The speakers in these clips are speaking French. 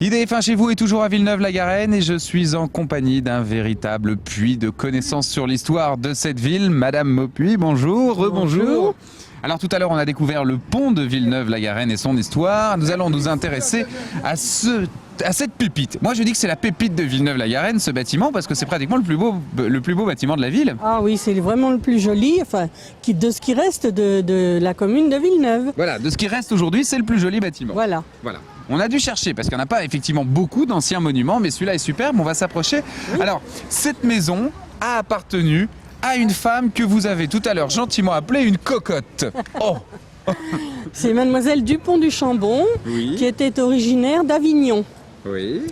IDF1 chez vous est toujours à Villeneuve-la-Garenne et je suis en compagnie d'un véritable puits de connaissances sur l'histoire de cette ville. Madame Maupuy, bonjour, rebonjour. Alors tout à l'heure on a découvert le pont de Villeneuve-la-Garenne et son histoire. Nous allons nous intéresser à cette pépite. Moi je dis que c'est la pépite de Villeneuve-la-Garenne, ce bâtiment, parce que c'est pratiquement le plus beau bâtiment de la ville. Ah oui, c'est vraiment le plus joli, enfin, de ce qui reste de la commune de Villeneuve. Voilà, de ce qui reste aujourd'hui, c'est le plus joli bâtiment. Voilà. On a dû chercher parce qu'il n'y en a pas effectivement beaucoup d'anciens monuments, mais celui-là est superbe, on va s'approcher. Oui. Alors, cette maison a appartenu à une femme que vous avez tout à l'heure gentiment appelée une cocotte. Oh. C'est mademoiselle Dupont du Chambon, oui, qui était originaire d'Avignon. Oui.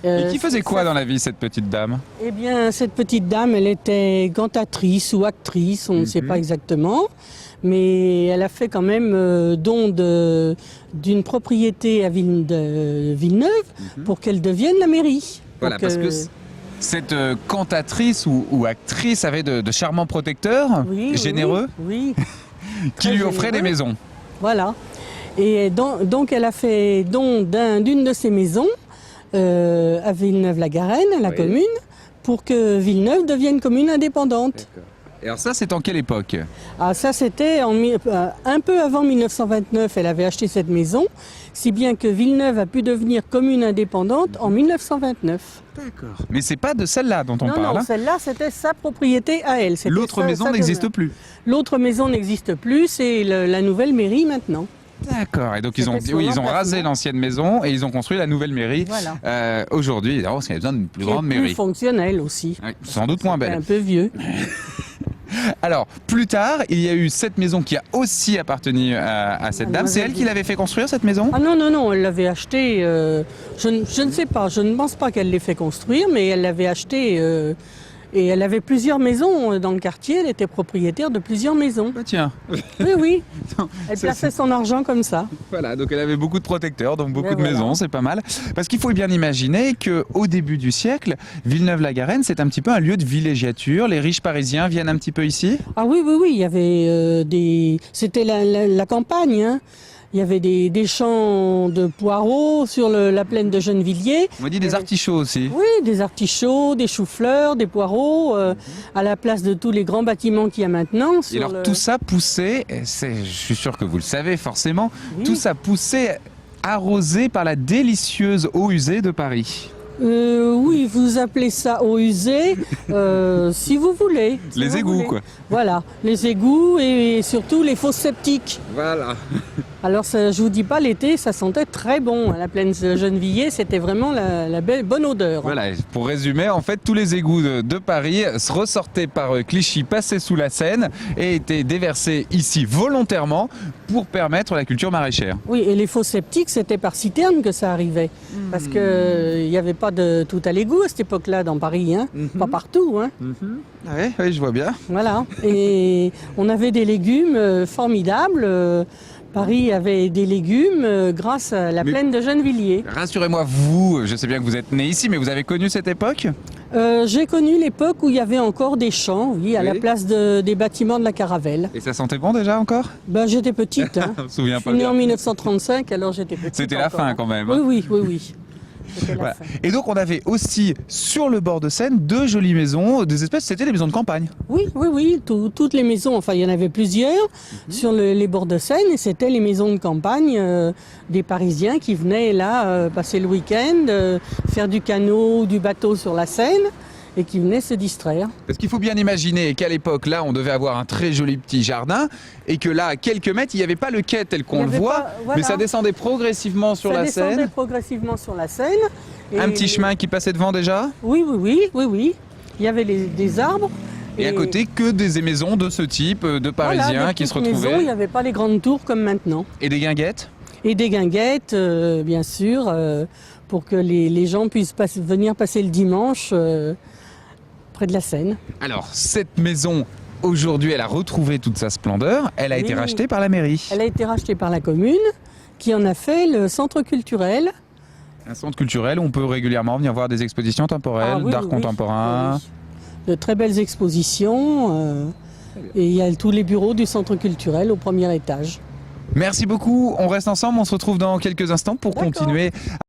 Et qui faisait quoi dans la vie, cette petite dame? Eh bien, cette petite dame, elle était cantatrice ou actrice, on ne sait pas exactement. Mais elle a fait quand même don d'une propriété à Villeneuve pour qu'elle devienne la mairie. Voilà, donc, parce que cette cantatrice ou actrice avait de charmants protecteurs, oui, généreux, oui, qui lui offraient des maisons. Voilà. Et donc elle a fait don d'une de ses maisons à Villeneuve-la-Garenne, à la commune, pour que Villeneuve devienne commune indépendante. Et alors ça, c'est en quelle époque? Ah, ça, c'était un peu avant 1929, elle avait acheté cette maison, si bien que Villeneuve a pu devenir commune indépendante en 1929. D'accord. Mais c'est pas de celle-là dont on parle. Non, celle-là, c'était sa propriété à elle. L'autre maison n'existe plus. L'autre maison n'existe plus, c'est la nouvelle mairie maintenant. D'accord, et donc ils ont rasé l'ancienne maison et ils ont construit la nouvelle mairie. Voilà. Aujourd'hui, parce qu'il y a besoin d'une plus grande mairie. Plus fonctionnelle aussi. Oui, sans doute moins belle. Un peu vieux. Alors, plus tard, il y a eu cette maison qui a aussi appartenu à cette dame. C'est elle qui l'avait fait construire, cette maison? Ah non, elle l'avait achetée, je ne sais pas, je ne pense pas qu'elle l'ait fait construire, mais elle l'avait achetée et elle avait plusieurs maisons dans le quartier, elle était propriétaire de plusieurs maisons. Bah tiens. Oui. Elle plaçait son argent comme ça. Voilà, donc elle avait beaucoup de protecteurs, donc beaucoup de maisons, c'est pas mal. Parce qu'il faut bien imaginer qu'au début du siècle, Villeneuve-la-Garenne, c'est un petit peu un lieu de villégiature. Les riches parisiens viennent un petit peu ici? Ah oui, il y avait c'était la campagne, hein. Il y avait des champs de poireaux sur la plaine de Gennevilliers. On m'a dit des artichauts aussi. Oui, des artichauts, des choux-fleurs, des poireaux, à la place de tous les grands bâtiments qu'il y a maintenant. Et alors tout ça poussait, je suis sûr que vous le savez forcément, tout ça poussait arrosé par la délicieuse eau usée de Paris. Oui, vous appelez ça eau usée, si vous voulez. Les égouts, quoi. Voilà, les égouts et surtout les fosses septiques. Voilà. Alors, je vous dis pas, l'été, ça sentait très bon. À la plaine de Gennevilliers, c'était vraiment la bonne odeur. Voilà, pour résumer, en fait, tous les égouts de Paris se ressortaient par Clichy, passaient sous la Seine et étaient déversés ici volontairement pour permettre la culture maraîchère. Oui, et les fosses septiques, c'était par citerne que ça arrivait. Parce qu'il n'y avait pas de tout à l'égout à cette époque-là dans Paris, hein. Pas partout, hein. Oui, je vois bien. Voilà, et on avait des légumes formidables. Paris avait des légumes grâce à la plaine de Gennevilliers. Rassurez-moi, vous, je sais bien que vous êtes né ici, mais vous avez connu cette époque? J'ai connu l'époque où il y avait encore des champs, oui, à la place des bâtiments de la Caravelle. Et ça sentait bon déjà encore? Ben, j'étais petite. Hein. Je me souviens pas. Je suis née en 1935, alors j'étais petite. C'était la fin quand même. Oui. Voilà. Et donc on avait aussi sur le bord de Seine deux jolies maisons, des espèces, c'était des maisons de campagne. Oui, toutes les maisons, enfin il y en avait plusieurs sur les bords de Seine et c'était les maisons de campagne des Parisiens qui venaient là passer le week-end, faire du canot ou du bateau sur la Seine et qui venaient se distraire. Parce qu'il faut bien imaginer qu'à l'époque, là, on devait avoir un très joli petit jardin et que là, à quelques mètres, il n'y avait pas le quai tel qu'on le voit, mais ça descendait progressivement sur la Seine. Ça descendait progressivement sur la Seine. Un petit chemin qui passait devant déjà? Oui. Il y avait des arbres. Et à côté, que des maisons de ce type, de Parisiens qui se retrouvaient. Il n'y avait pas les grandes tours comme maintenant. Et des guinguettes? Et des guinguettes, bien sûr, pour que les gens puissent venir passer le dimanche près de la Seine. Alors, cette maison, aujourd'hui, elle a retrouvé toute sa splendeur. Elle a été rachetée par la mairie. Elle a été rachetée par la commune, qui en a fait le centre culturel. Un centre culturel où on peut régulièrement venir voir des expositions temporelles, d'art contemporain. Oui. De très belles expositions. Et il y a tous les bureaux du centre culturel au premier étage. Merci beaucoup. On reste ensemble. On se retrouve dans quelques instants pour continuer